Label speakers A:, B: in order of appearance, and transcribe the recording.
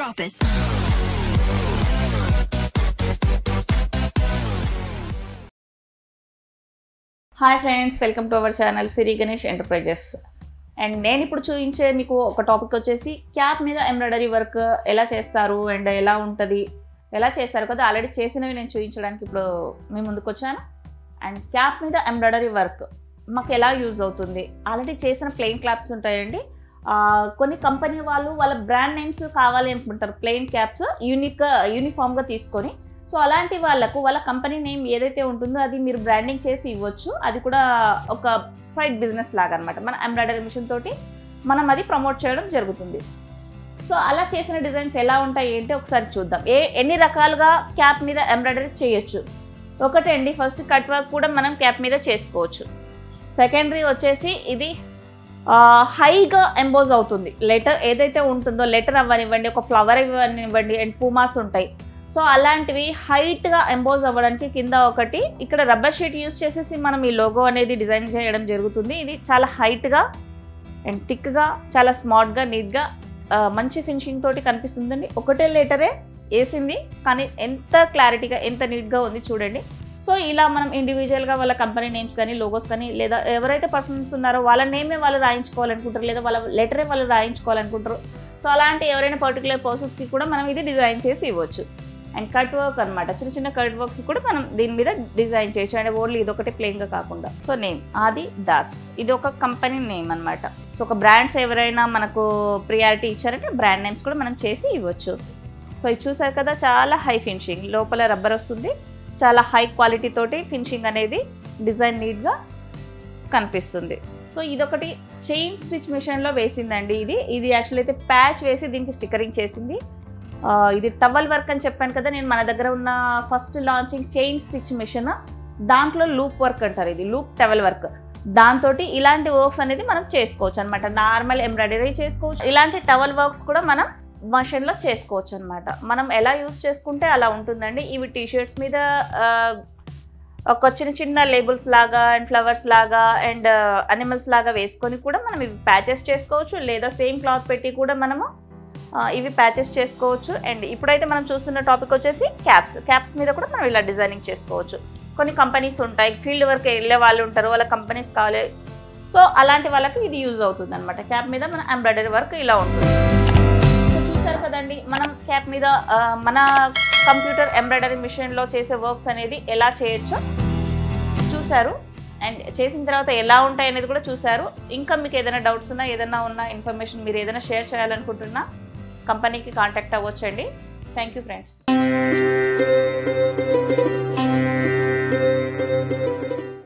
A: Drop it.
B: Hi friends, welcome to our channel Siri Ganesh enterprises. And నేను ఇప్పుడు చూపించే మీకు ఒక టాపిక్ వచ్చేసి క్యాప్ మీద ఎంబ్రాయిడరీ వర్క్ ఎలా చేస్తారు అండ్ ఎలా ఉంటుంది, ఎలా చేస్తారు కదా. ఆల్రెడీ చేసినవి నేను చూపించడానికి ఇప్పుడు మీ ముందుకు వచ్చాను. అండ్ క్యాప్ మీద ఎంబ్రాయిడరీ వర్క్ మాకు ఎలా యూజ్ అవుతుంది, ఆల్రెడీ చేసిన ప్లెయిన్ క్యాప్స్ ఉంటాయండి. కొన్ని కంపెనీ వాళ్ళు వాళ్ళ బ్రాండ్ నేమ్స్ కావాలి అనుకుంటారు, ప్లెయిన్ క్యాప్స్ యూనిఫామ్గా తీసుకొని. సో అలాంటి వాళ్ళకు వాళ్ళ కంపెనీ నేమ్ ఏదైతే ఉంటుందో అది మీరు బ్రాండింగ్ చేసి ఇవ్వచ్చు. అది కూడా ఒక సైడ్ బిజినెస్ లాగా అనమాట. మన ఎంబ్రాయిడరీ మిషన్ తోటి మనం అది ప్రమోట్ చేయడం జరుగుతుంది. సో అలా చేసిన డిజైన్స్ ఎలా ఉంటాయి ఏంటి ఒకసారి చూద్దాం. ఎన్ని రకాలుగా క్యాప్ మీద ఎంబ్రాయిడరీ చేయొచ్చు. ఒకటండి, ఫస్ట్ కట్ వర్క్ కూడా మనం క్యాప్ మీద చేసుకోవచ్చు. సెకండరీ వచ్చేసి ఇది హైగా ఎంబోజ్ అవుతుంది. లెటర్ ఏదైతే ఉంటుందో, లెటర్ అవ్వనివ్వండి, ఒక ఫ్లవర్ ఇవ్వనివ్వండి, అండ్ పూమాస్ ఉంటాయి. సో అలాంటివి హైట్గా ఎంబోజ్ అవ్వడానికి కింద ఒకటి ఇక్కడ రబ్బర్ షీట్ యూజ్ చేసేసి మనం ఈ లోగో అనేది డిజైన్ చేయడం జరుగుతుంది. ఇది చాలా హైట్గా అండ్ థిక్గా, చాలా స్మార్ట్గా, నీట్గా, మంచి ఫినిషింగ్ తోటి కనిపిస్తుందండి. ఒకటే లెటరే వేసింది కానీ ఎంత క్లారిటీగా, ఎంత నీట్గా ఉంది చూడండి. సో ఇలా మనం ఇండివిజువల్గా వాళ్ళ కంపెనీ నేమ్స్ కానీ, లోగోస్ కానీ, లేదా ఎవరైతే పర్సన్స్ ఉన్నారో వాళ్ళ నేమే వాళ్ళు రాయించుకోవాలనుకుంటారు, లేదా వాళ్ళ లెటరే వాళ్ళు రాయించుకోవాలనుకుంటారు. సో అలాంటి ఎవరైనా పర్టికులర్ పర్సన్స్కి కూడా మనం ఇది డిజైన్ చేసి ఇవ్వచ్చు. అండ్ కట్ వర్క్ అనమాట, చిన్న చిన్న కట్ వర్క్స్ కూడా మనం దీని మీద డిజైన్ చేయొచ్చు. అండ్ ఓన్లీ ఇది ఒకటి ప్లెయిన్గా కాకుండా. సో నేమ్ ఆది దాస్, ఇది ఒక కంపెనీ నేమ్ అనమాట. సో ఒక బ్రాండ్స్ ఎవరైనా మనకు ప్రియారిటీ ఇచ్చారంటే బ్రాండ్ నేమ్స్ కూడా మనం చేసి ఇవ్వచ్చు. సో ఇది చూసారు కదా, చాలా హై ఫినిషింగ్, లోపల రబ్బర్ వస్తుంది, చాలా హై క్వాలిటీ తోటి ఫినిషింగ్ అనేది డిజైన్ నీట్గా కనిపిస్తుంది. సో ఇదొకటి చైన్ స్టిచ్ మిషన్లో వేసిందండి. ఇది యాక్చువల్ అయితే ప్యాచ్ వేసి దీనికి స్టిక్కరింగ్ చేసింది. ఇది టవల్ వర్క్ అని చెప్పాను కదా నేను, మన దగ్గర ఉన్న first launching chain stitch machine, దాంట్లో లూప్ వర్క్ అంటారు, ఇది లూప్ టవల్ వర్క్. దాంతో ఇలాంటి వర్క్స్ అనేది మనం చేసుకోవచ్చు అనమాట. నార్మల్ ఎంబ్రాయిడరీ చేసుకోవచ్చు, ఇలాంటి టవల్ వర్క్స్ కూడా మనం మషన్లో చేసుకోవచ్చు అనమాట. మనం ఎలా యూజ్ చేసుకుంటే అలా ఉంటుందండి. ఇవి టీషర్ట్స్ మీద ఒక చిన్న చిన్న లేబుల్స్ లాగా అండ్ ఫ్లవర్స్ లాగా అండ్ అనిమల్స్ లాగా వేసుకొని కూడా మనం ఇవి ప్యాచెస్ చేసుకోవచ్చు, లేదా సేమ్ క్లాత్ పెట్టి కూడా మనము ఇవి ప్యాచెస్ చేసుకోవచ్చు. అండ్ ఇప్పుడైతే మనం చూస్తున్న టాపిక్ వచ్చేసి క్యాప్స్ మీద కూడా మనం ఇలా డిజైనింగ్ చేసుకోవచ్చు. కొన్ని కంపెనీస్ ఉంటాయి, ఫీల్డ్ వర్క్ వెళ్ళే వాళ్ళు ఉంటారు, వాళ్ళ కంపెనీస్ కావాలి. సో అలాంటి వాళ్ళకి ఇది యూజ్ అవుతుంది అనమాట. క్యాప్ మీద మన ఎంబ్రాయిడరీ వర్క్ ఇలా ఉంటుంది. సో చూసారు కదండి, మనం క్యాప్ మీద మన కంప్యూటర్ ఎంబ్రాయిడరీ మిషన్లో చేసే వర్క్స్ అనేది ఎలా చేయొచ్చో చూసారు. అండ్ చేసిన తర్వాత ఎలా ఉంటాయి అనేది కూడా చూసారు. ఇంకా మీకు ఏదైనా డౌట్స్ ఉన్నా, ఏదైనా ఉన్న ఇన్ఫర్మేషన్ మీరు ఏదైనా షేర్ చేయాలనుకుంటున్నా కంపెనీకి కాంటాక్ట్ అవ్వచ్చండి. Thank you friends.